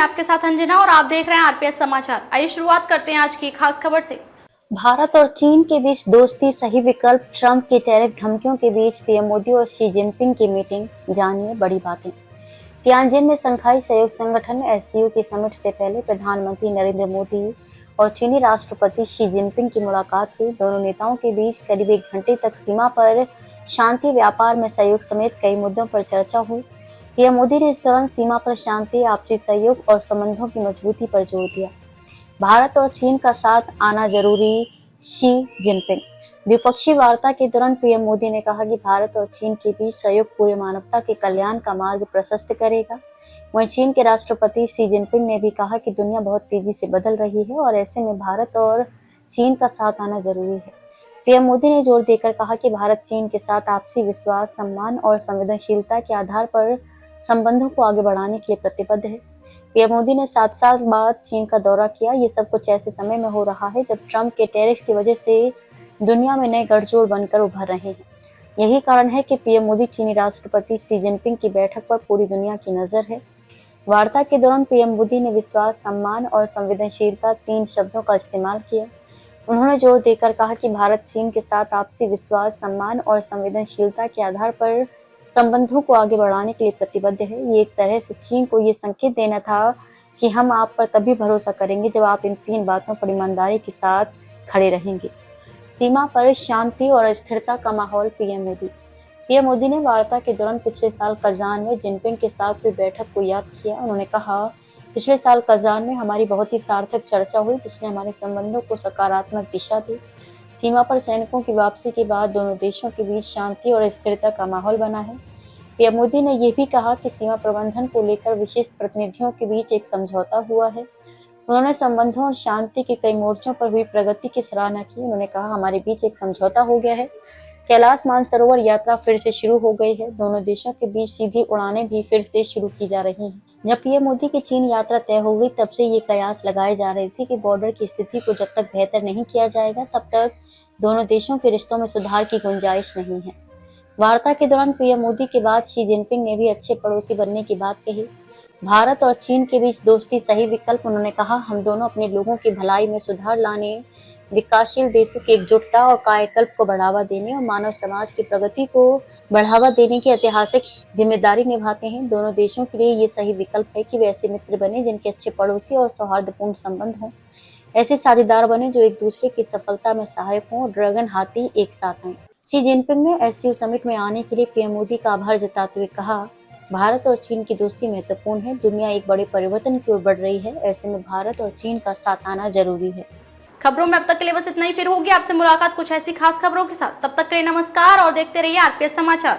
मैं आपके साथ अंजना और आप देख रहे हैं आरपीएस समाचार। आइए शुरुआत करते हैं आज की खास खबर से। भारत और चीन के बीच दोस्ती सही विकल्प, ट्रंप की टैरिफ धमकियों के बीच पीएम मोदी और शी जिनपिंग की मीटिंग, जानिए बड़ी बातें। तियानजिन में शंघाई सहयोग संगठन एससीओ की समिट से पहले प्रधानमंत्री नरेंद्र मोदी और चीनी राष्ट्रपति शी जिनपिंग की मुलाकात हुई। दोनों नेताओं के बीच करीब 1 घंटे तक सीमा पर शांति, व्यापार में सहयोग समेत कई मुद्दों पर चर्चा हुई। पीएम मोदी ने इस दौरान सीमा पर शांति, आपसी सहयोग और संबंधों की मजबूती पर जोर दिया। भारत और चीन का साथ आना जरूरी, शी जिनपिंग। द्विपक्षीय वार्ता के दौरान पीएम मोदी ने कहा कि भारत और चीन के बीच सहयोग पूरी मानवता के कल्याण का मार्ग प्रशस्त करेगा। वहीं चीन के राष्ट्रपति शी जिनपिंग ने भी कहा कि दुनिया बहुत तेजी से बदल रही है और ऐसे में भारत और चीन का साथ आना जरूरी है। पीएम मोदी ने जोर देकर कहा कि भारत चीन के साथ आपसी विश्वास, सम्मान और संवेदनशीलता के आधार पर संबंधों को आगे बढ़ाने के लिए प्रतिबद्ध है। पीएम मोदी ने 7 साल बाद चीन का दौरा किया। ये सब कुछ ऐसे समय में हो रहा है जब ट्रंप के टैरिफ की वजह से दुनिया में नए गठजोड़ बनकर उभर रहे हैं। यही कारण है कि पीएम मोदी चीनी राष्ट्रपति शी जिनपिंग की बैठक पर पूरी दुनिया की नजर है। वार्ता के दौरान पीएम मोदी ने विश्वास, सम्मान और संवेदनशीलता 3 शब्दों का इस्तेमाल किया। उन्होंने जोर देकर कहा कि भारत चीन के साथ आपसी विश्वास, सम्मान और संवेदनशीलता के आधार पर संबंधों को आगे बढ़ाने के लिए प्रतिबद्ध है। ये एक तरह से चीन को ये संकेत देना था कि हम आप पर तभी भरोसा करेंगे जब आप इन 3 बातों पर ईमानदारी के साथ खड़े रहेंगे। सीमा पर शांति और स्थिरता का माहौल, पीएम मोदी ने वार्ता के दौरान पिछले साल कजान में जिनपिंग के साथ हुई बैठक को याद किया। उन्होंने कहा, पिछले साल कजान में हमारी बहुत ही सार्थक चर्चा हुई जिसने हमारे संबंधों को सकारात्मक दिशा दी। सीमा पर सैनिकों की वापसी के बाद दोनों देशों के बीच शांति और स्थिरता का माहौल बना है। पीएम मोदी ने यह भी कहा कि सीमा प्रबंधन को लेकर विशेष प्रतिनिधियों के बीच एक समझौता हुआ है। उन्होंने संबंधों और शांति के कई मोर्चों पर हुई प्रगति की सराहना की। उन्होंने कहा, हमारे बीच एक समझौता हो गया है। कैलाश मानसरोवर यात्रा फिर से शुरू हो गई है। दोनों देशों के बीच सीधी उड़ानें भी फिर से शुरू की जा रही हैं। जब पीएम मोदी की चीन यात्रा तय हो गई तब से ये कयास लगाए जा रहे थे कि बॉर्डर की स्थिति को जब तक बेहतर नहीं किया जाएगा तब तक दोनों देशों के रिश्तों में सुधार की गुंजाइश नहीं है। वार्ता के दौरान पीएम मोदी के बाद शी जिनपिंग ने भी अच्छे पड़ोसी बनने की बात कही। भारत और चीन के बीच दोस्ती सही विकल्प। उन्होंने कहा, हम दोनों अपने लोगों की भलाई में सुधार लाने, विकासशील देशों की एकजुटता और कायाकल्प को बढ़ावा देने और मानव समाज की प्रगति को बढ़ावा देने की ऐतिहासिक जिम्मेदारी निभाते हैं। दोनों देशों के लिए ये सही विकल्प है कि वे ऐसे मित्र बने जिनके अच्छे पड़ोसी और सौहार्दपूर्ण संबंध हों। ऐसे साझेदार बने जो एक दूसरे की सफलता में सहायक हों और ड्रैगन हाथी एक साथ आए। शी जिनपिंग ने एससीओ समिट में आने के लिए पीएम मोदी का आभार जताते हुए कहा, भारत और चीन की दोस्ती महत्वपूर्ण है। दुनिया एक बड़े परिवर्तन की ओर बढ़ रही है। ऐसे में भारत और चीन का साथ आना जरूरी है। खबरों में अब तक के लिए बस इतना ही। फिर होगी आपसे मुलाकात कुछ ऐसी खास खबरों के साथ। तब तक के लिए नमस्कार और देखते रहिए आरपीएस समाचार।